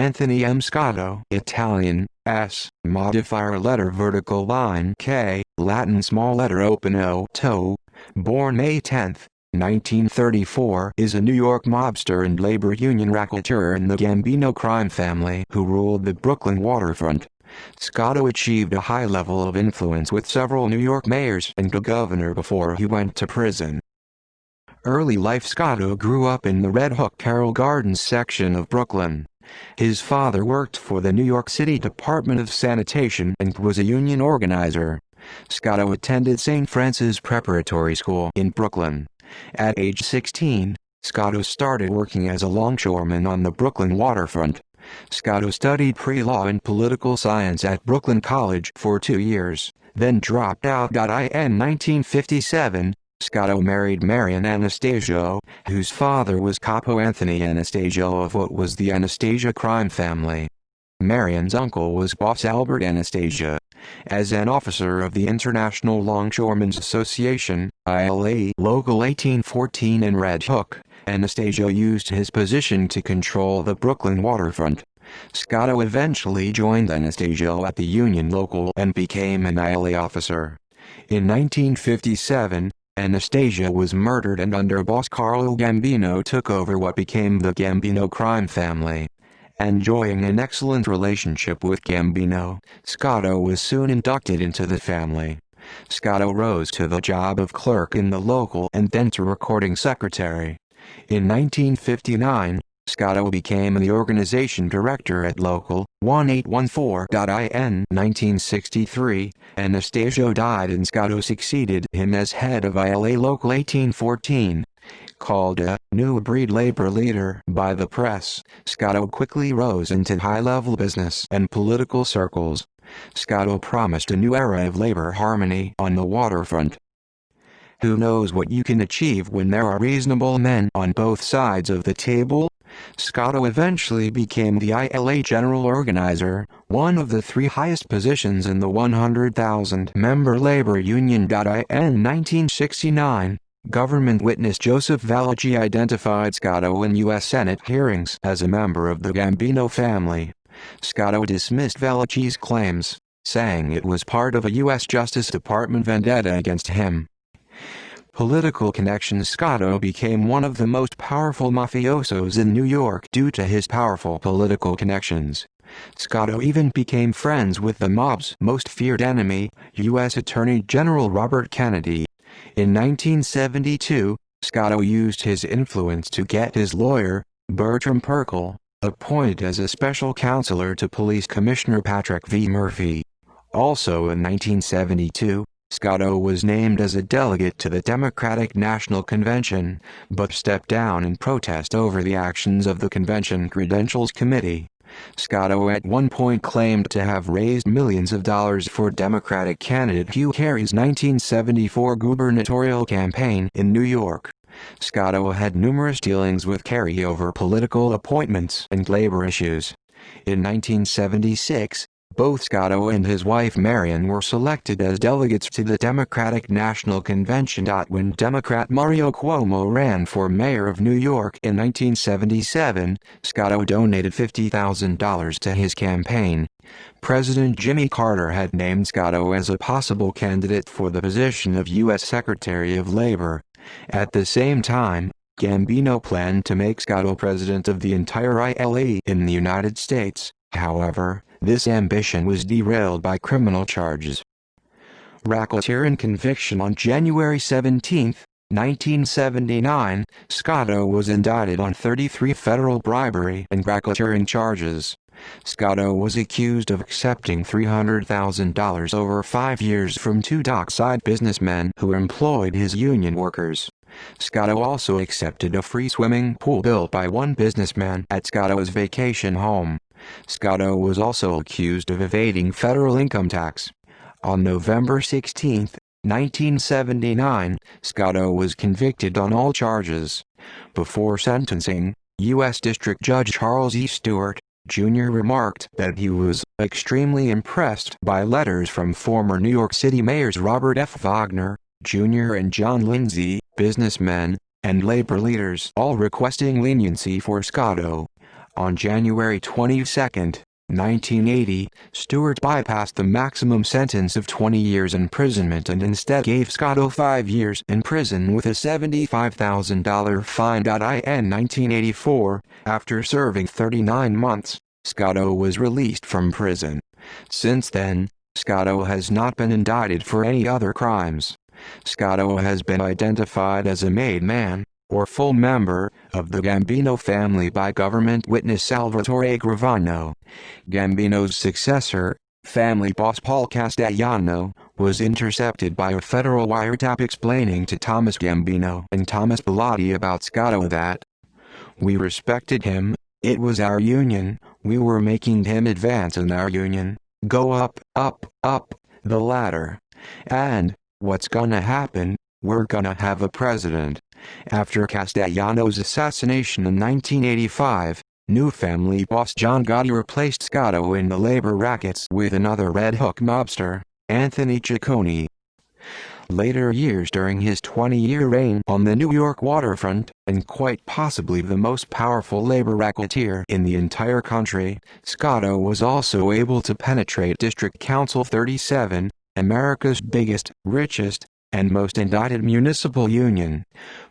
Anthony M. Scotto, Italian, S, modifier letter vertical line K, Latin small letter open O toe, born May 10, 1934, is a New York mobster and labor union racketeer in the Gambino crime family who ruled the Brooklyn waterfront. Scotto achieved a high level of influence with several New York mayors and a governor before he went to prison. Early life. Scotto grew up in the Red Hook Carroll Gardens section of Brooklyn. His father worked for the New York City Department of Sanitation and was a union organizer. Scotto attended St. Francis Preparatory School in Brooklyn. At age 16, Scotto started working as a longshoreman on the Brooklyn waterfront. Scotto studied pre-law and political science at Brooklyn College for 2 years, then dropped out. In 1957, Scotto married Marian Anastasio, whose father was Capo Anthony Anastasio of what was the Anastasia crime family. Marian's uncle was Boss Albert Anastasia. As an officer of the International Longshoremen's Association, ILA Local 1814 in Red Hook, Anastasio used his position to control the Brooklyn waterfront. Scotto eventually joined Anastasio at the Union Local and became an ILA officer. In 1957, Anastasia was murdered and underboss Carlo Gambino took over what became the Gambino crime family. Enjoying an excellent relationship with Gambino, Scotto was soon inducted into the family. Scotto rose to the job of clerk in the Local and then to recording secretary. In 1959, Scotto became the organization director at Local 1814. In 1963, Anastasio died and Scotto succeeded him as head of ILA Local 1814. Called a new breed labor leader by the press, Scotto quickly rose into high-level business and political circles. Scotto promised a new era of labor harmony on the waterfront. Who knows what you can achieve when there are reasonable men on both sides of the table? Scotto eventually became the ILA general organizer, one of the 3 highest positions in the 100,000-member labor union. In 1969, government witness Joseph Valachi identified Scotto in U.S. Senate hearings as a member of the Gambino family. Scotto dismissed Valachi's claims, saying it was part of a U.S. Justice Department vendetta against him. Political connections. Scotto became one of the most powerful mafiosos in New York due to his powerful political connections. Scotto even became friends with the mob's most feared enemy, U.S. Attorney General Robert Kennedy. In 1972, Scotto used his influence to get his lawyer, Bertram Perkle, appointed as a special counselor to Police Commissioner Patrick V. Murphy. Also in 1972, Scotto was named as a delegate to the Democratic National Convention, but stepped down in protest over the actions of the convention Credentials Committee. Scotto at one point claimed to have raised millions of dollars for Democratic candidate Hugh Carey's 1974 gubernatorial campaign in New York. Scotto had numerous dealings with Carey over political appointments and labor issues. In 1976, both Scotto and his wife Marian were selected as delegates to the Democratic National Convention. When Democrat Mario Cuomo ran for mayor of New York in 1977, Scotto donated $50,000 to his campaign. President Jimmy Carter had named Scotto as a possible candidate for the position of U.S. Secretary of Labor. At the same time, Gambino planned to make Scotto president of the entire ILA in the United States. However, this ambition was derailed by criminal charges. Racketeering conviction. On January 17, 1979, Scotto was indicted on 33 federal bribery and racketeering charges. Scotto was accused of accepting $300,000 over 5 years from 2 dockside businessmen who employed his union workers. Scotto also accepted a free swimming pool built by one businessman at Scotto's vacation home. Scotto was also accused of evading federal income tax. On November 16, 1979, Scotto was convicted on all charges. Before sentencing, U.S. District Judge Charles E. Stewart, Jr. remarked that he was extremely impressed by letters from former New York City mayors Robert F. Wagner, Jr. and John Lindsay, businessmen, and labor leaders, all requesting leniency for Scotto. On January 22, 1980, Stewart bypassed the maximum sentence of 20 years imprisonment and instead gave Scotto 5 years in prison with a $75,000 fine. In 1984, after serving 39 months, Scotto was released from prison. Since then, Scotto has not been indicted for any other crimes. Scotto has been identified as a made man, or full member, of the Gambino family by government witness Salvatore Gravano. Gambino's successor, family boss Paul Castellano, was intercepted by a federal wiretap explaining to Thomas Gambino and Thomas Bellotti about Scotto that, "We respected him, it was our union, we were making him advance in our union, go up, up, up, the ladder. And, what's gonna happen, we're gonna have a president." After Castellano's assassination in 1985, new family boss John Gotti replaced Scotto in the labor rackets with another Red Hook mobster, Anthony Ciccone. Later years during his 20-year reign on the New York waterfront, and quite possibly the most powerful labor racketeer in the entire country, Scotto was also able to penetrate District Council 37, America's biggest, richest, and most indicted municipal union.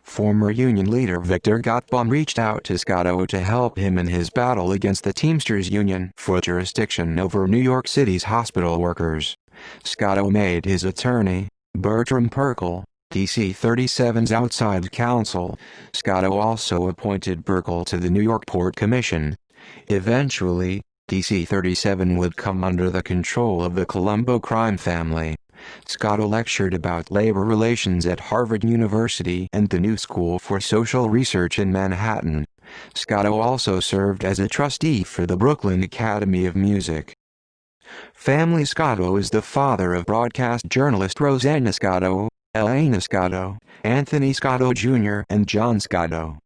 Former union leader Victor Gottbaum reached out to Scotto to help him in his battle against the Teamsters Union for jurisdiction over New York City's hospital workers. Scotto made his attorney, Bertram Perkle, DC 37's outside counsel. Scotto also appointed Perkle to the New York Port Commission. Eventually, DC 37 would come under the control of the Colombo crime family. Scotto lectured about labor relations at Harvard University and the New School for Social Research in Manhattan. Scotto also served as a trustee for the Brooklyn Academy of Music. Family Scotto is the father of broadcast journalist Rosanna Scotto, Elena Scotto, Anthony Scotto Jr. and John Scotto.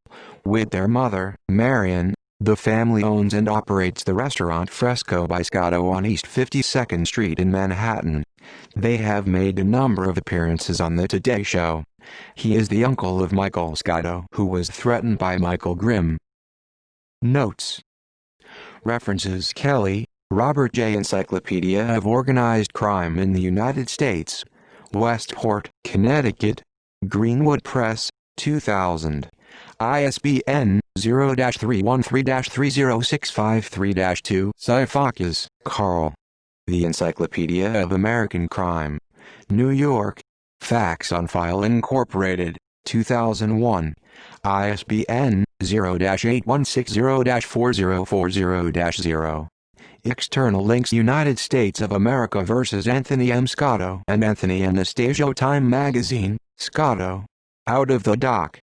With their mother, Marion, the family owns and operates the restaurant Fresco by Scotto on East 52nd Street in Manhattan. They have made a number of appearances on The Today Show. He is the uncle of Michael Scotto, who was threatened by Michael Grimm. Notes. References: Kelly, Robert J. Encyclopedia of Organized Crime in the United States. Westport, Connecticut. Greenwood Press, 2000. ISBN 0-313-30653-2. Sifakis, Carl. The Encyclopedia of American Crime. New York. Facts on File Incorporated, 2001. ISBN 0-8160-4040-0. External links: United States of America vs. Anthony M. Scotto and Anthony Anastasio. Time Magazine, Scotto. Out of the Dock.